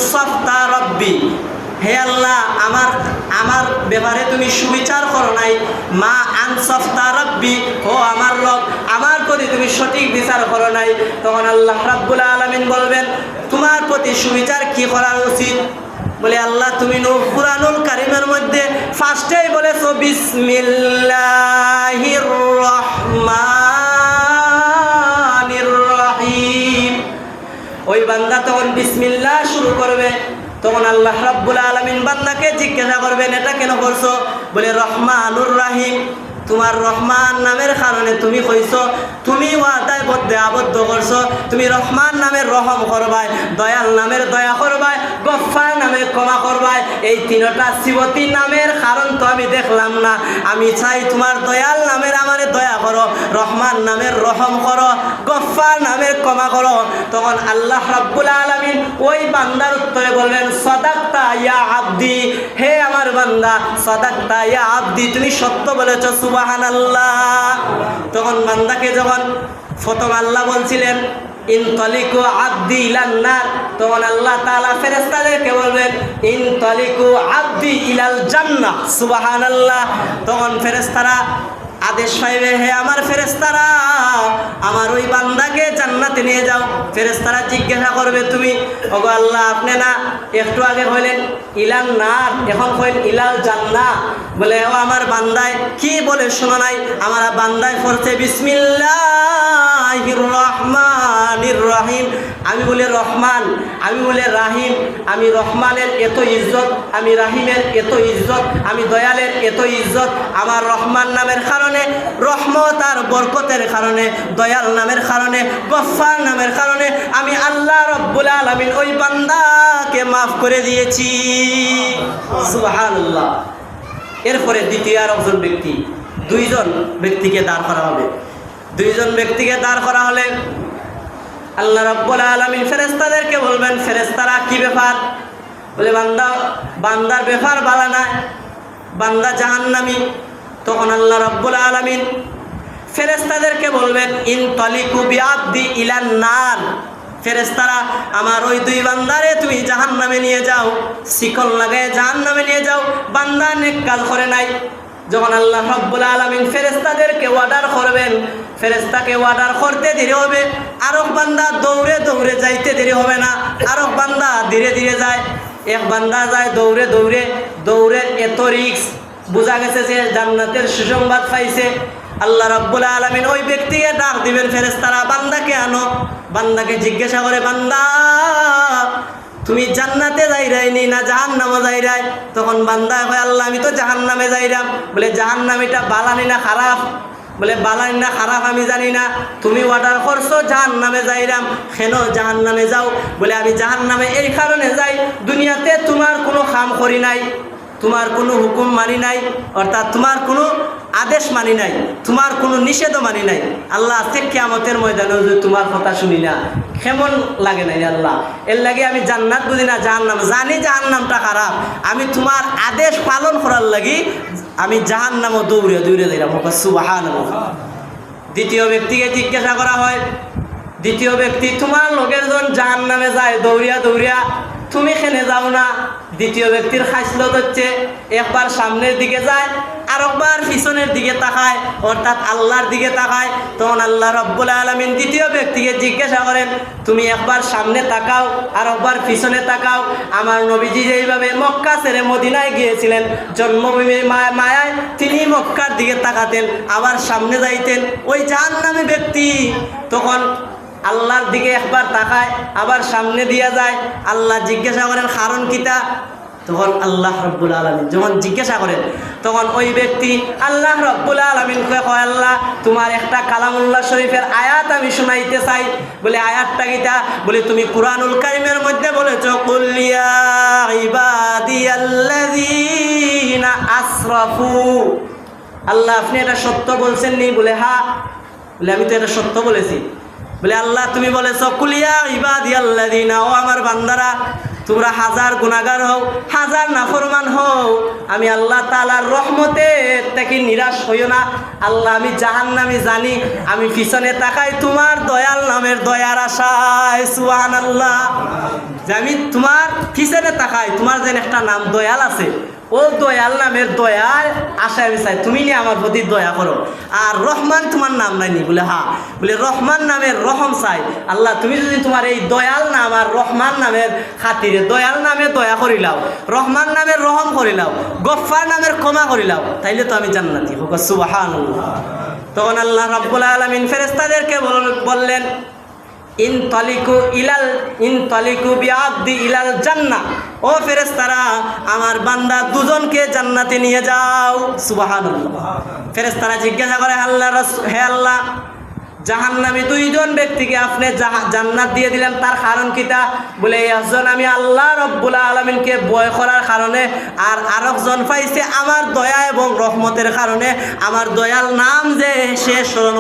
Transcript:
আনসাফতা রব্বি, হে আল্লাহ আমার ব্যাপারে তুমি সুবিচার করো নাই। মা আনসাফতা রব্বি, ও আমার রব আমার প্রতি তুমি সঠিক বিচার করো নাই। তখন আল্লাহ রাব্বুল আলামিন বলবেন তোমার প্রতি সুবিচার কি করা উচিত? বলে আল্লাহ তুমি কুরআনুল কারীমের মধ্যে ফার্স্টেই বলেছো বিসমিল্লাহির রহমানির রহিম। ওই বান্দা তখন বিসমিল্লাহ শুরু করবে, তখন আল্লাহ রাব্বুল আলামিন বান্দাকে জিজ্ঞাসা করবেন এটা কেন করছো? বলে রহমানুর রহিম, তোমার রহমান নামের কারণে তুমি কইছো তুমি ওয়াদায় বদ্ধে আবদ্ধ করছো তুমি রহমান নামের রহম করবাই, দয়াল নামের দয়া করবাই, গফফার নামের ক্ষমা করবাই। এই তিনটা সিবতী নামের কারণ তো আমি দেখলাম না। আমি চাই তোমার দয়াল নামের আমারে দয়া করো, রহমান নামের রহম করো, গফফার নামের ক্ষমা করো। তখন আল্লাহ রাব্বুল আলামিন ওই বান্দার উত্তরে বলবেন সাদাকতা ইয়া আবদি, হে আমার বান্দা সাদাকতা ইয়া আবদি, তুমি সত্য বলেছো, সুবহানাল্লাহ। তখন বান্দাকে যখন প্রথম আল্লাহ বলছিলেন ইনতালিকু আবদি ইলান নার, তখন আল্লাহ তাআলা ফেরেশতাদেরকে বলবেন ইনতালিকু আবদি ইলাল জান্নাহ, সুবহানাল্লাহ। তখন ফেরেশতারা আদেশ পাইবে হে আমার ফেরেশতারা আমার ওই বান্দাকে জান্নাতে নিয়ে যাও। ফেরেশতারা জিজ্ঞাসা করবে তুমি ওগো আল্লাহ আপনি না একটু আগে কইলেন ইলান নার, এখন কইলেন ইলাল জান্নাহ। বলে ও আমার বান্দায় কি বলে শোনো নাই? আমার বান্দায় পড়ছে বিসমিল্লাহির রহমানির রহিম। আমি বলে রহমান, আমি বলে রাহিম, আমি রহমানের এত ইজ্জত, আমি রাহিমের এত ইজ্জত, আমি দয়ালের এত ইজ্জত আমার রহমান নামের কারণে, রহমত আর বরকতের কারণে, দয়াল নামের কারণে, গফফার নামের কারণে আমি আল্লাহ রাব্বুল আলামিন ওই বান্দাকে মাফ করে দিয়েছি, সুবহানাল্লাহ। এরপরে দ্বিতীয় আর একজন ব্যক্তি, দুইজন ব্যক্তিকে দাঁড় করা হবে। দুইজন ব্যক্তিকে দাঁড় করা হলে আল্লাহ রাব্বুল আলামিন ফেরেশতাদেরকে বলবেন ফেরেশতারা কি ব্যাপার? বলে বান্দার ব্যাপার ভালো না, বান্দা জাহান্নামী। তখন আল্লাহ রাব্বুল আলামিন ফেরেশতাদেরকে বলবেন ইনতালিকু বিআবদি ইলান নার, ফেরেশতারা আমার ওই দুই বান্দারে তুমি জাহান্নামে নিয়ে যাও, শিকল লাগায় জাহান্নামে নিয়ে যাও, বান্দা নেক কাজ করে নাই। যখন আল্লাহ রাব্বুল আলামিন ফেরেশতাদেরকে অর্ডার করবেন, ফেরেশতাকে অর্ডার করতে দেরি হবে, আরেক বান্দা দৌড়ে দৌড়ে যাইতে দেরি হবে না, আরেক বান্দা ধীরে ধীরে যায়। এক বান্দা যায় দৌড়ে দৌড়ে, দৌড়ের এত রিস্ক, বোঝা গেছে যে জান্নাতের সুসংবাদ পাইছে। আল্লাহ রাব্বুল আলামিন ওই ব্যক্তিকে ডাক দিবেন ফেরেশতারা বান্দাকে আনো। বান্দাকে জিজ্ঞাসা করে বান্দা তুমি জান্নাতে যাইরাইনি না জাহান্নামে যাইরাই? তখন বান্দা কয় আল্লাহ আমি তো জাহান্নামে যাইরাম। বলে জাহান্নামীটা বালানি না খারাপ? বলে বালানি না খারাপ আমি জানি না, তুমি অর্ডার করছো জাহান্নামে যাইরাম, কেন জাহান্নামে যাও? বলে আমি জাহান্নামে এই কারণে যাই দুনিয়াতে তোমার কোনো কাম করি নাই, তোমার কোনো হুকুম মানি নাই, অর্থাৎ তোমার কোনো আদেশ মানি নাই, তোমার কোনো নিষেধও মানি নাই। আল্লাহ আজকে কিয়ামতের ময়দানে যদি তোমার কথা শুনি না কেমন লাগে নাই আল্লাহ? এর লাগে আমি জান্নাত বুঝি না জাহান্নাম জানি, জাহান্নামটা খারাপ, আমি তোমার আদেশ পালন করার লাগি আমি জাহান্নামও দৌড়ে দৌড়ে যাইলাম, সুবহানাল্লাহ। দ্বিতীয় ব্যক্তিকে জিজ্ঞাসা করা হয়, দ্বিতীয় ব্যক্তি তোমার লোকের জন জাহান্নামে যায় দৌড়িয়া দৌড়িয়া, তুমি খেনে যাও না? দ্বিতীয় ব্যক্তির খাসলত হচ্ছে একবার সামনের দিকে যায় আর একবার পিছনের দিকে তাকায়, অর্থাৎ আল্লাহর দিকে তাকায়। তখন আল্লাহ রাব্বুল আলামিন দ্বিতীয় ব্যক্তিকে জিজ্ঞাসা করেন তুমি একবার সামনে তাকাও আর একবার পিছনে তাকাও। আমার নবীজি যেইভাবে মক্কা ছেড়ে মদিনায় গিয়েছিলেন জন্মভূমির মায়ায়, তিনি মক্কার দিকে তাকাতেন আবার সামনে যাইতেন। ওই জাহান্নামী ব্যক্তি তখন আল্লাহর দিকে একবার তাকায় আবার সামনে দিয়া যায়। আল্লাহ জিজ্ঞাসা করেন কারণ কিতা? তখন আল্লাহ রাব্বুল আলামিন যখন জিজ্ঞাসা করেন তখন ওই ব্যক্তি আল্লাহ রাব্বুল আলামিন কয় আল্লাহ তোমার একটা কালামুল্লাহ শরীফের আয়াত আমি শুনাইতে চাই। বলে আয়াতটা কিতা? বলে তুমি কুরআনুল কারীমের মধ্যে বলেছো কুল ইয়া ইবাদিয়াল্লাযীনা আসরাফু। আল্লাহ আপনি এটা সত্য বলছেন নি? বলে হ্যাঁ। বলে আমি তো এটা সত্য বলেছি। বলে আল্লাহ তুমি বলেছো কুল ইয়া ইবাদিয়াল্লাযীনা, ও আমার বান্দারা তোমরা হাজার গুনাহগার হও, হাজার নাফরমান হও, আমি আল্লাহ তাআলার রহমতে থেকে নিরাশ হইও না। আল্লাহ আমি জাহান্নামী জানি, আমি পিছনে তাকাই তোমার দয়াল নামের দয়ার আশায়। সুবহানাল্লাহ। যে আমি তোমার পিছনে তাকাই, তোমার যেন একটা নাম দয়াল আছে, ও দয়াল নামের দয়ার আশায় আমি চাই তুমি নিয়ে আমার প্রতি দয়া করো। আর রহমান তোমার নাম নাইনি বলে, হ্যাঁ বলে রহমান নামের রহম চাই। আল্লাহ তুমি যদি তোমার এই দয়াল নাম আর রহমান নামের খাতিরে দয়াল নামে দয়া করিলাও, রহমান নামের রহম করিলাও, গফফার নামের ক্ষমা করিলাও, তাইলে তো আমি জান্নাতি হোক। সুবহানাল্লাহ। তখন আল্লাহ রাব্বুল আলামিন ফেরেশতাদেরকে বললেন, ইনতালিকু বিআবদি ইলাল জান্নাহ, ও ফেরেশতারা আমার বান্দা দুজনকে জান্নাতে নিয়ে যাও। সুবহানাল্লাহ। ফেরেশতারা জিজ্ঞাসা করে, হে আল্লাহ, জাহান্নামী দুইজন ব্যক্তিকে আপনি জান্নাত দিয়ে দিলেন, তার কারণ কিটা? বলে একজন আমি আল্লাহ রব্বুল আলামিনকে ভয় করার কারণে, আর আরেকজন পাইছে আমার দয়া এবং রহমতের কারণে, আমার দয়াল নাম যে সে স্মরণ